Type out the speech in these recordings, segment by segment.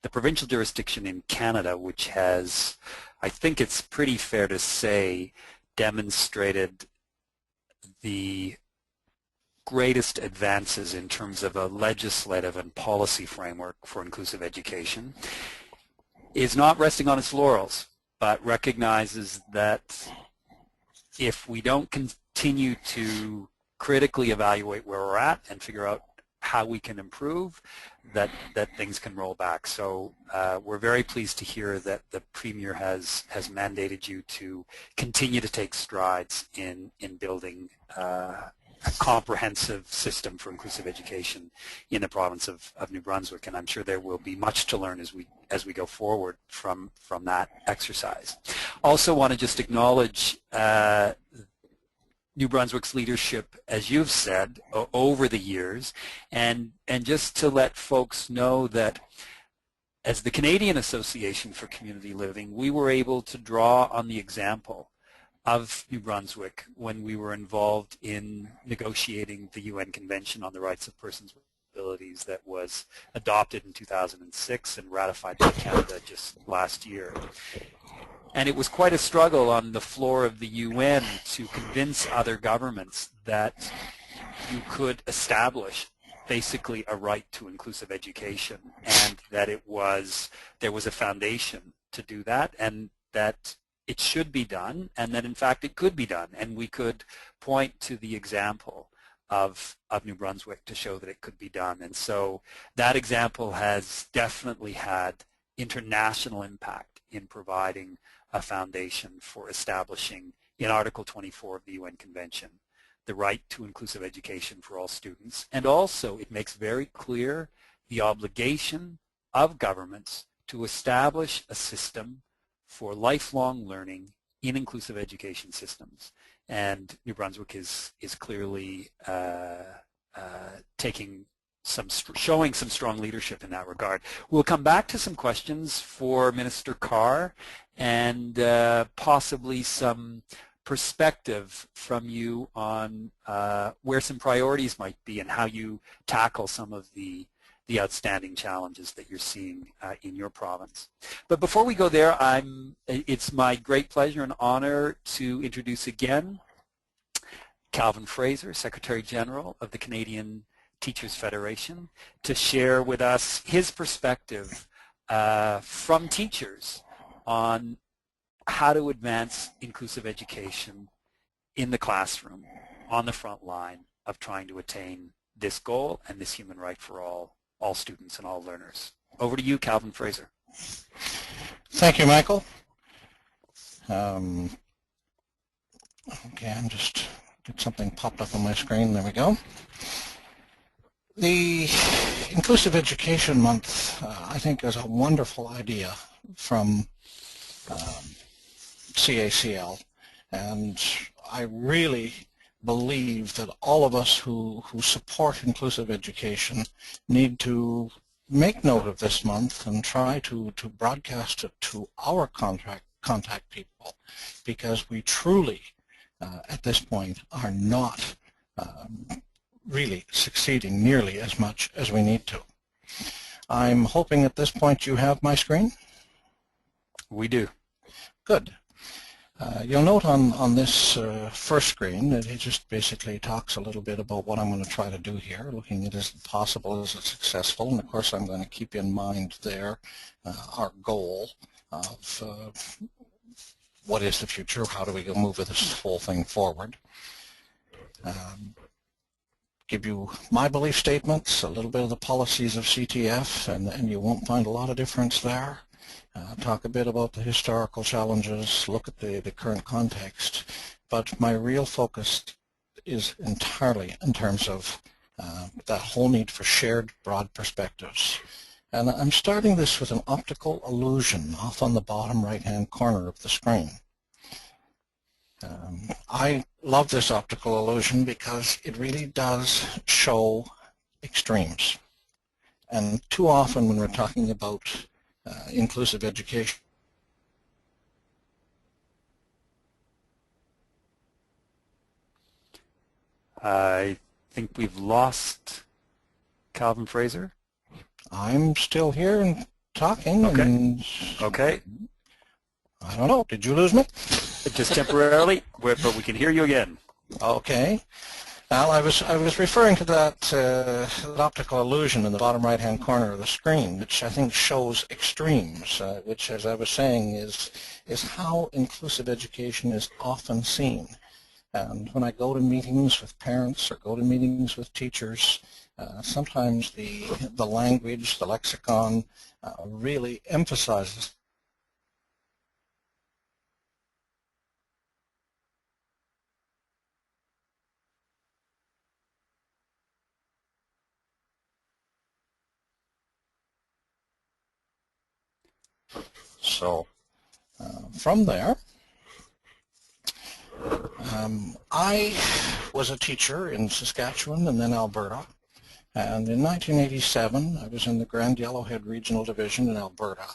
the provincial jurisdiction in Canada, which has, I think it's pretty fair to say, demonstrated the greatest advances in terms of a legislative and policy framework for inclusive education, is not resting on its laurels, but recognizes that if we don't continue to critically evaluate where we're at and figure out how we can improve, that things can roll back. So we're very pleased to hear that the Premier has mandated you to continue to take strides in building a comprehensive system for inclusive education in the province of New Brunswick, and I'm sure there will be much to learn as we go forward from that exercise. Also want to just acknowledge New Brunswick's leadership, as you've said, over the years, and just to let folks know that as the Canadian Association for Community Living, we were able to draw on the example of New Brunswick when we were involved in negotiating the UN Convention on the Rights of Persons with Disabilities that was adopted in 2006 and ratified by Canada just last year. And it was quite a struggle on the floor of the UN to convince other governments that you could establish basically a right to inclusive education, and that there was a foundation to do that, and that it should be done, and that in fact it could be done, and we could point to the example of New Brunswick to show that it could be done. And so that example has definitely had international impact in providing a foundation for establishing in Article 24 of the UN Convention the right to inclusive education for all students. And also it makes very clear the obligation of governments to establish a system for lifelong learning in inclusive education systems. And New Brunswick is clearly showing some strong leadership in that regard. We'll come back to some questions for Minister Carr and possibly some perspective from you on where some priorities might be and how you tackle some of the outstanding challenges that you're seeing in your province. But before we go there, it's my great pleasure and honor to introduce again Calvin Fraser, Secretary General of the Canadian Teachers Federation, to share with us his perspective from teachers on how to advance inclusive education in the classroom on the front line of trying to attain this goal and this human right for all students and all learners. Over to you, Calvin Fraser. Thank you, Michael. Okay, I'm just get something popped up on my screen. There we go. The Inclusive Education Month, I think, is a wonderful idea from CACL, and I really believe that all of us who support inclusive education need to make note of this month and try to broadcast it to our contact people, because we truly, at this point, are not really succeeding nearly as much as we need to. I'm hoping at this point you have my screen. We do. Good. You'll note on this first screen that it just basically talks a little bit about what I'm going to try to do here, looking at as possible as it's successful. And of course, I'm going to keep in mind there our goal of what is the future, how do we move this whole thing forward. Give you my belief statements, a little bit of the policies of CTF, and you won't find a lot of difference there. Talk a bit about the historical challenges, look at the current context, but my real focus is entirely in terms of that whole need for shared broad perspectives. And I'm starting this with an optical illusion off on the bottom right-hand corner of the screen. I love this optical illusion because it really does show extremes. And too often when we're talking about inclusive education, I think we've lost Calvin Fraser. I'm still here and talking, Okay. and Okay. I don't know. Did you lose me? Just temporarily, but we can hear you again. Okay. Well, I was referring to that optical illusion in the bottom right-hand corner of the screen, which I think shows extremes, which, as I was saying, is how inclusive education is often seen. And when I go to meetings with parents or go to meetings with teachers, sometimes the language, the lexicon, really emphasizes. So from there, I was a teacher in Saskatchewan and then Alberta. And in 1987, I was in the Grand Yellowhead Regional Division in Alberta.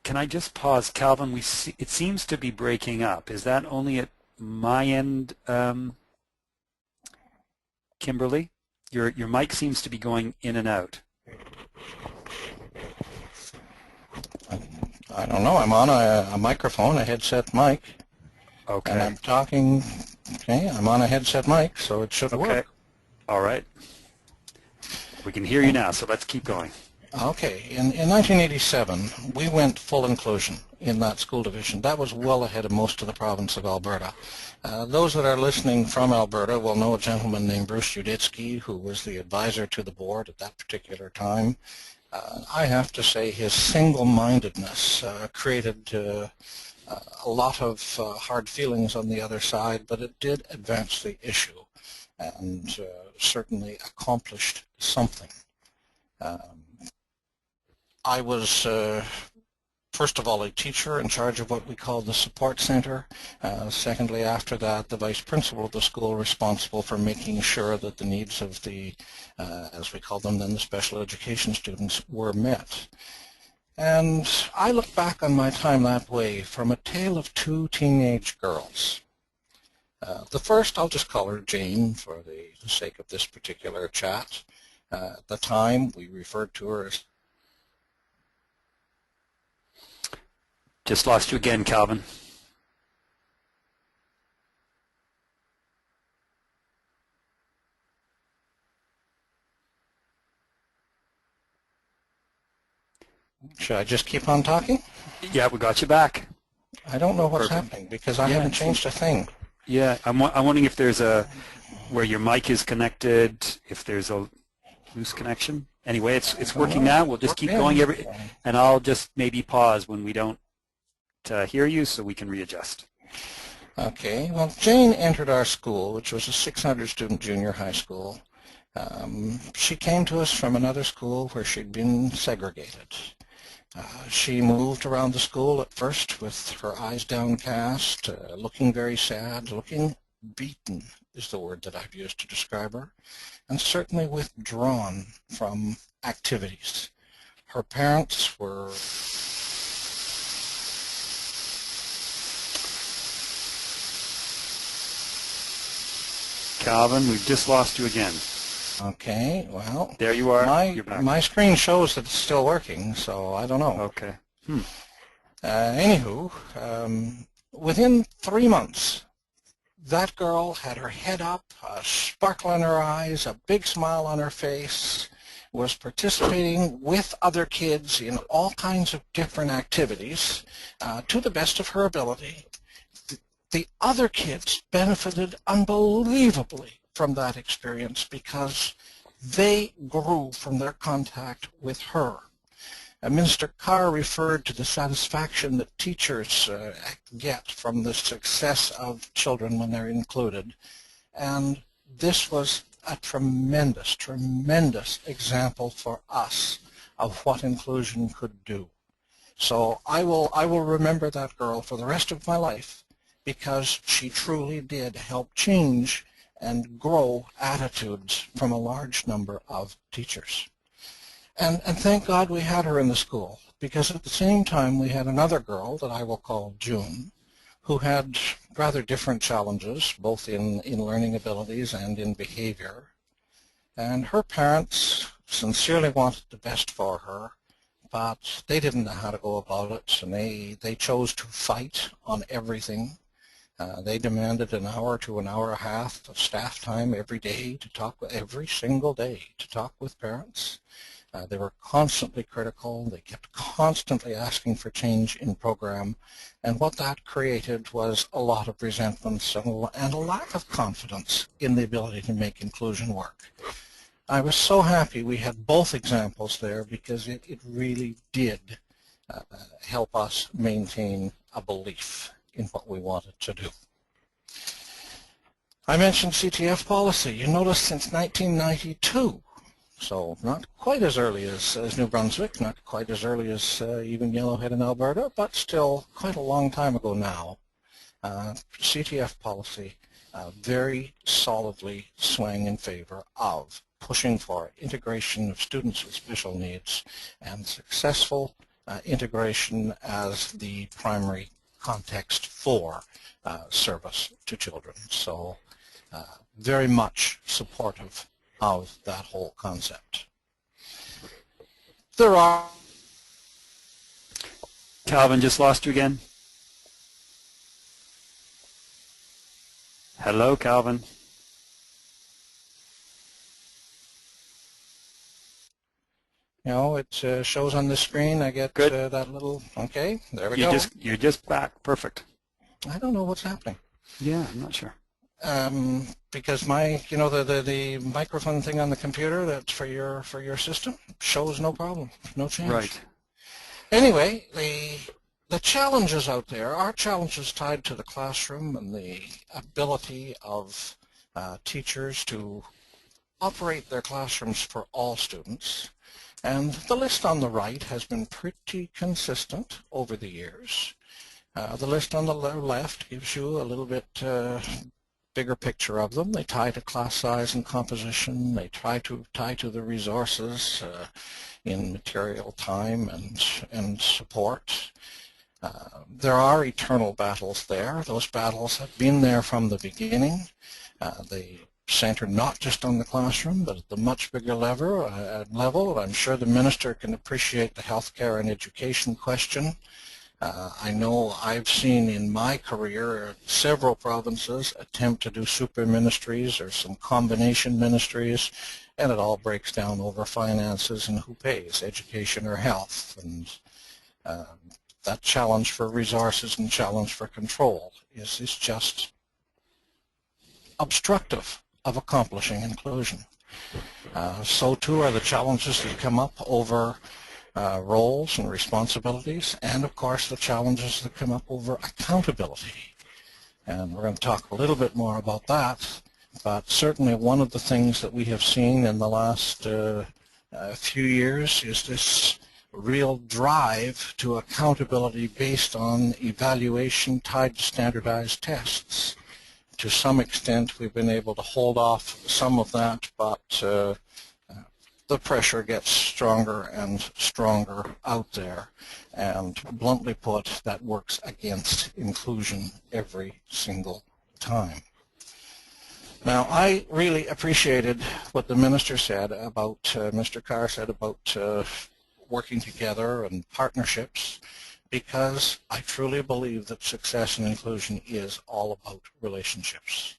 Can I just pause, Calvin? It seems to be breaking up. Is that only at my end, Kimberly? Your mic seems to be going in and out. I don't know. I'm on a microphone, a headset mic. Okay. And I'm talking. Okay, I'm on a headset mic, so it should work. All right. We can hear you now, so let's keep going. Okay, in 1987, we went full inclusion in that school division. That was well ahead of most of the province of Alberta. Those that are listening from Alberta will know a gentleman named Bruce Uditsky, who was the advisor to the board at that particular time. I have to say his single-mindedness created a lot of hard feelings on the other side, but it did advance the issue and certainly accomplished something. I was, first of all, a teacher in charge of what we call the support center. Secondly, after that, the vice principal of the school responsible for making sure that the needs of the, as we call them then, the special education students were met. And I look back on my time that way from a tale of two teenage girls. The first, I'll just call her Jane for the sake of this particular chat. At the time, we referred to her as... Just lost you again, Calvin. Should I just keep on talking? Yeah, we got you back. I don't know what's Perfect. happening because I haven't changed a thing. Yeah, I'm wondering if there's where your mic is connected, if there's a loose connection. Anyway, it's working now. We'll just keep going and I'll just maybe pause when we don't hear you so we can readjust. Okay, well, Jane entered our school, which was a 600-student junior high school. She came to us from another school where she'd been segregated. She moved around the school at first with her eyes downcast, looking very sad, looking beaten is the word that I've used to describe her, and certainly withdrawn from activities. Her parents were... Calvin, we've just lost you again. Okay, well, there you are. You're back. My screen shows that it's still working, so I don't know. Okay. Anywho, within 3 months, that girl had her head up, a sparkle in her eyes, a big smile on her face, was participating with other kids in all kinds of different activities to the best of her ability. The other kids benefited unbelievably from that experience because they grew from their contact with her. Minister Carr referred to the satisfaction that teachers get from the success of children when they're included, and this was a tremendous, tremendous example for us of what inclusion could do. So I will remember that girl for the rest of my life, because she truly did help change and grow attitudes from a large number of teachers. And thank God we had her in the school, because at the same time we had another girl that I will call June, who had rather different challenges, both in learning abilities and in behavior. And her parents sincerely wanted the best for her, but they didn't know how to go about it, and they chose to fight on everything. They demanded an hour to an hour and a half of staff time every day to talk with, every single day to talk with parents. They were constantly critical. They kept constantly asking for change in program, and what that created was a lot of resentments and a lack of confidence in the ability to make inclusion work. I was so happy we had both examples there, because it really did help us maintain a belief in what we wanted to do. I mentioned CTF policy. You notice since 1992, so not quite as early as New Brunswick, not quite as early as even Yellowhead in Alberta, but still quite a long time ago now, CTF policy very solidly swang in favor of pushing for integration of students with special needs and successful integration as the primary context for service to children. So very much supportive of that whole concept. There are... Calvin, just lost you again. Hello, Calvin. You know, it shows on the screen. I get that little, okay, there we go. You're just back. Perfect. I don't know what's happening. Yeah, I'm not sure. Because my, you know, the microphone thing on the computer that's for your system shows no problem, no change. Right. Anyway, the challenges out there are challenges tied to the classroom and the ability of teachers to operate their classrooms for all students. And the list on the right has been pretty consistent over the years. The list on the left gives you a little bit bigger picture of them. They tie to class size and composition. They tie to the resources in material, time, and support. There are eternal battles there. Those battles have been there from the beginning. They center not just on the classroom, but at the much bigger level. I'm sure the minister can appreciate the healthcare and education question. I know I've seen in my career several provinces attempt to do super ministries or some combination ministries, and it all breaks down over finances and who pays, education or health. And that challenge for resources and challenge for control is just obstructive of accomplishing inclusion. So too are the challenges that come up over roles and responsibilities, and of course the challenges that come up over accountability. And we're going to talk a little bit more about that, but certainly one of the things that we have seen in the last few years is this real drive to accountability based on evaluation tied to standardized tests. To some extent, we've been able to hold off some of that, but the pressure gets stronger and stronger out there, and bluntly put, that works against inclusion every single time. Now, I really appreciated what the minister said about, Mr. Carr said about working together and partnerships, because I truly believe that success and inclusion is all about relationships.